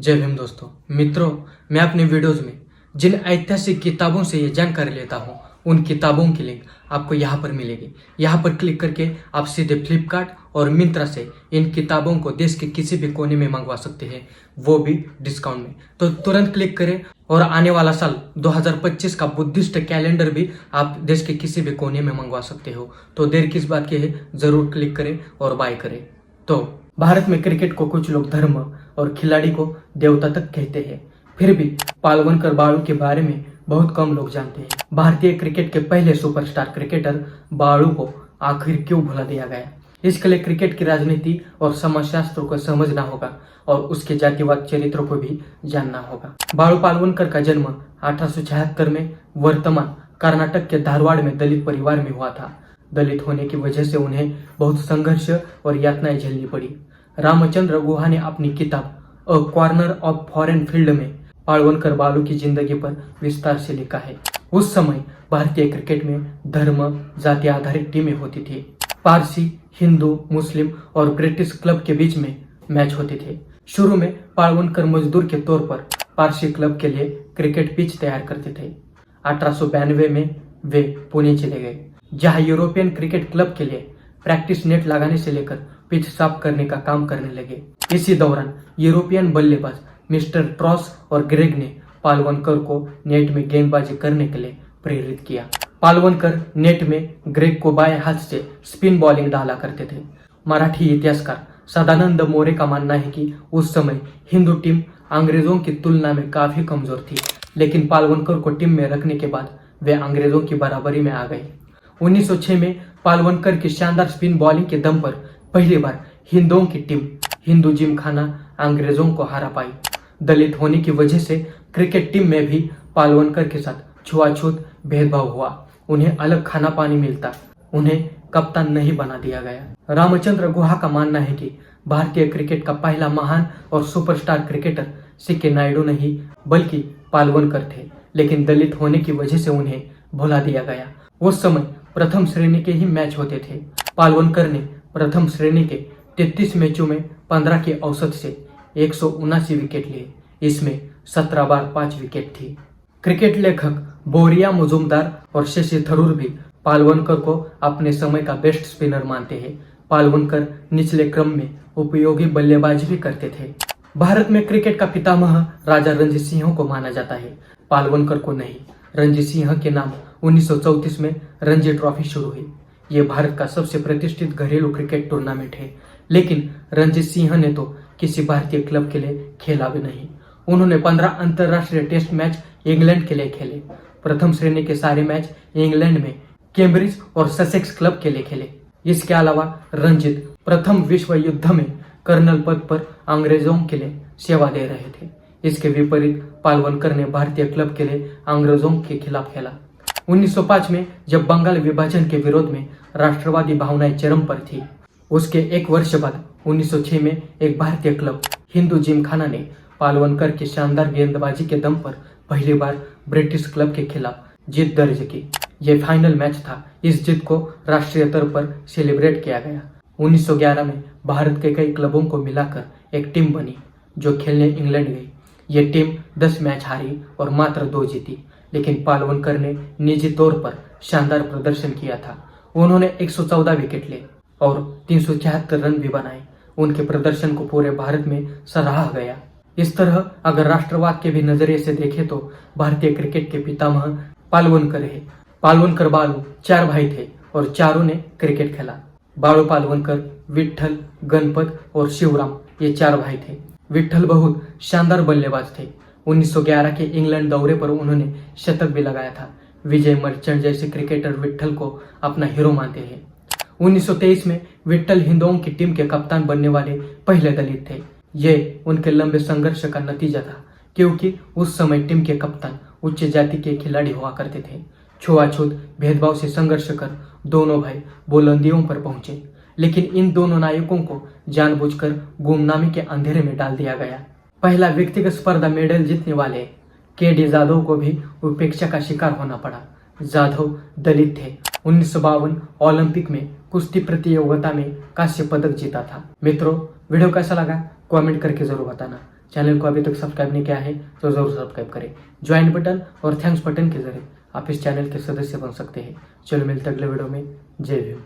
जय भीम दोस्तों। मित्रों, मैं अपने वीडियोज में जिन ऐतिहासिक किताबों से ये जानकारी लेता हूँ उन किताबों की लिंक आपको यहाँ पर मिलेगी। यहाँ पर क्लिक करके आप सीधे फ्लिपकार्ट और मिंत्रा से इन किताबों को देश के किसी भी कोने में मंगवा सकते हैं, वो भी डिस्काउंट में। तो तुरंत क्लिक करें और आने वाला साल 2025 का बुद्धिस्ट कैलेंडर भी आप देश के किसी भी कोने में मंगवा सकते हो। तो देर किस बात की है, जरूर क्लिक करें और बाय करें। तो भारत में क्रिकेट को कुछ लोग धर्म और खिलाड़ी को देवता तक कहते हैं, फिर भी पालवनकर बाळू के बारे में बहुत कम लोग जानते हैं। भारतीय क्रिकेट के पहले सुपरस्टार क्रिकेटर बाळू को आखिर क्यों भुला दिया गया, इसके लिए क्रिकेट की राजनीति और समाजशास्त्र को समझना होगा और उसके जातिवाद चरित्र को भी जानना होगा। बाळू पालवनकर का जन्म 1876 में वर्तमान कर्नाटक के धारवाड़ में दलित परिवार में हुआ था। दलित होने की वजह से उन्हें बहुत संघर्ष और यातनाएं झेलनी पड़ी। रामचंद्र गुहा ने अपनी किताब a corner of foreign field में पालवनकर बाळू की जिंदगी पर विस्तार से लिखा है। उस समय भारतीय क्रिकेट में धर्म जाति आधारित टीमें होती थी। पारसी, हिंदू, मुस्लिम और ब्रिटिश क्लब के बीच में मैच होते थे। शुरू में पालवनकर मजदूर के तौर पर पारसी क्लब के लिए क्रिकेट पिच तैयार करते थे। 1892 में वे पुणे चले गए, जहां यूरोपियन क्रिकेट क्लब के लिए प्रैक्टिस नेट लगाने से लेकर पिच साफ करने का काम करने लगे। इसी दौरान यूरोपियन बल्लेबाज मिस्टर ट्रॉस और ग्रेग ने पालवनकर को नेट में गेंदबाजी करने के लिए प्रेरित किया। पालवनकर नेट में ग्रेग को बाएं हाथ से स्पिन बॉलिंग डाला करते थे। मराठी इतिहासकार सदानंद मोरे का मानना है कि उस समय हिंदू टीम अंग्रेजों की तुलना में काफी कमजोर थी, लेकिन पालवनकर को टीम में रखने के बाद वे अंग्रेजों की बराबरी में आ गए। 1906 में पालवनकर की शानदार स्पिन बॉलिंग के दम पर पहली बार हिंदुओं की टीम हिंदू जिमखाना अंग्रेजों को हरा पाई। दलित होने की वजह से क्रिकेट टीम में भी पालवनकर के साथ छुआछूत भेदभाव हुआ। उन्हें अलग खाना पानी मिलता, उन्हें कप्तान नहीं बना दिया गया। रामचंद्र गुहा का मानना है कि भारतीय क्रिकेट का पहला महान और सुपरस्टार क्रिकेटर सिक्के नायडू नहीं बल्कि पालवनकर थे, लेकिन दलित होने की वजह से उन्हें भुला दिया गया। उस समय प्रथम श्रेणी के ही मैच होते थे। पालवनकर ने प्रथम श्रेणी के 33 मैचों में 15 के औसत से 179 विकेट लिए। इसमें 17 बार 5 विकेट थी। क्रिकेट लेखक बोरिया मुजुमदार और शशि थरूर भी पालवनकर को अपने समय का बेस्ट स्पिनर मानते हैं। पालवनकर निचले क्रम में उपयोगी बल्लेबाजी भी करते थे। भारत में क्रिकेट का पितामह राजा रणजीत सिंह को माना जाता है, पालवनकर को नहीं। रणजीत सिंह के नाम 1934 में रणजी ट्रॉफी शुरू हुई। ये भारत का सबसे प्रतिष्ठित घरेलू क्रिकेट टूर्नामेंट है, लेकिन रणजीत सिंह ने तो किसी भारतीय क्लब के लिए खेला भी नहीं। उन्होंने 15 अंतरराष्ट्रीय टेस्ट मैच इंग्लैंड के लिए खेले। प्रथम श्रेणी के सारे मैच इंग्लैंड में कैम्ब्रिज और ससेक्स क्लब के लिए खेले। इसके अलावा रंजीत प्रथम विश्व युद्ध में कर्नल पद पर अंग्रेजों के लिए सेवा दे रहे थे। इसके विपरीत पालवनकर ने भारतीय क्लब के लिए अंग्रेजों के खिलाफ खेला। 1905 में जब बंगाल विभाजन के विरोध में राष्ट्रवादी भावनाएं चरम पर थी, उसके एक वर्ष बाद 1906 में एक भारतीय क्लब हिंदू जिमखाना ने पालवनकर की शानदार गेंदबाजी के दम पर पहली बार ब्रिटिश क्लब के खिलाफ जीत दर्ज की। यह फाइनल मैच था। इस जीत को राष्ट्रीय स्तर पर सेलिब्रेट किया गया। 1911 में भारत के कई क्लबों को मिलाकर एक टीम बनी जो खेलने इंग्लैंड गई। ये टीम 10 मैच हारी और मात्र 2 जीती, लेकिन पालवनकर ने निजी तौर पर शानदार प्रदर्शन किया था। उन्होंने 114 विकेट लिए और 376 रन भी बनाए। उनके प्रदर्शन को पूरे भारत में सराहा गया। इस तरह अगर राष्ट्रवाद के भी नजरिए से देखें तो भारतीय क्रिकेट के पितामह पालवनकर है। पालवनकर बाळू 4 भाई थे और चारों ने क्रिकेट खेला। बाळू पालवनकर, विठ्ठल, गणपत और शिवराम ये 4 भाई थे। विठ्ठल बहुत शानदार बल्लेबाज थे। 1911 के इंग्लैंड दौरे पर उन्होंने शतक भी लगाया था। विजय मर्चेंट जैसे क्रिकेटर विठ्ठल को अपना हीरो मानते हैं। 1923 में विठ्ठल हिंदुओं की टीम के कप्तान बनने वाले पहले दलित थे। ये उनके लंबे संघर्ष का नतीजा था, क्योंकि उस समय टीम के कप्तान उच्च जाति के खिलाड़ी हुआ करते थे। छुआछूत भेदभाव से संघर्ष कर दोनों भाई बुलंदियों पर पहुंचे, लेकिन इन दोनों नायकों को जानबूझकर गुमनामी के अंधेरे में डाल दिया गया। पहला व्यक्तिगत स्पर्धा मेडल जीतने वाले के.डी. जाधव को भी उपेक्षा का शिकार होना पड़ा। जाधव दलित थे। 1952 ओलंपिक में कुश्ती प्रतियोगिता में कांस्य पदक जीता था। मित्रों, वीडियो कैसा लगा कमेंट करके जरूर बताना। चैनल को अभी तक सब्सक्राइब नहीं किया है तो जरूर सब्सक्राइब करें। ज्वाइन बटन और थैंक्स बटन के जरिए आप इस चैनल के सदस्य बन सकते हैं। चलो मिलते हैं अगले वीडियो में। जय भीम।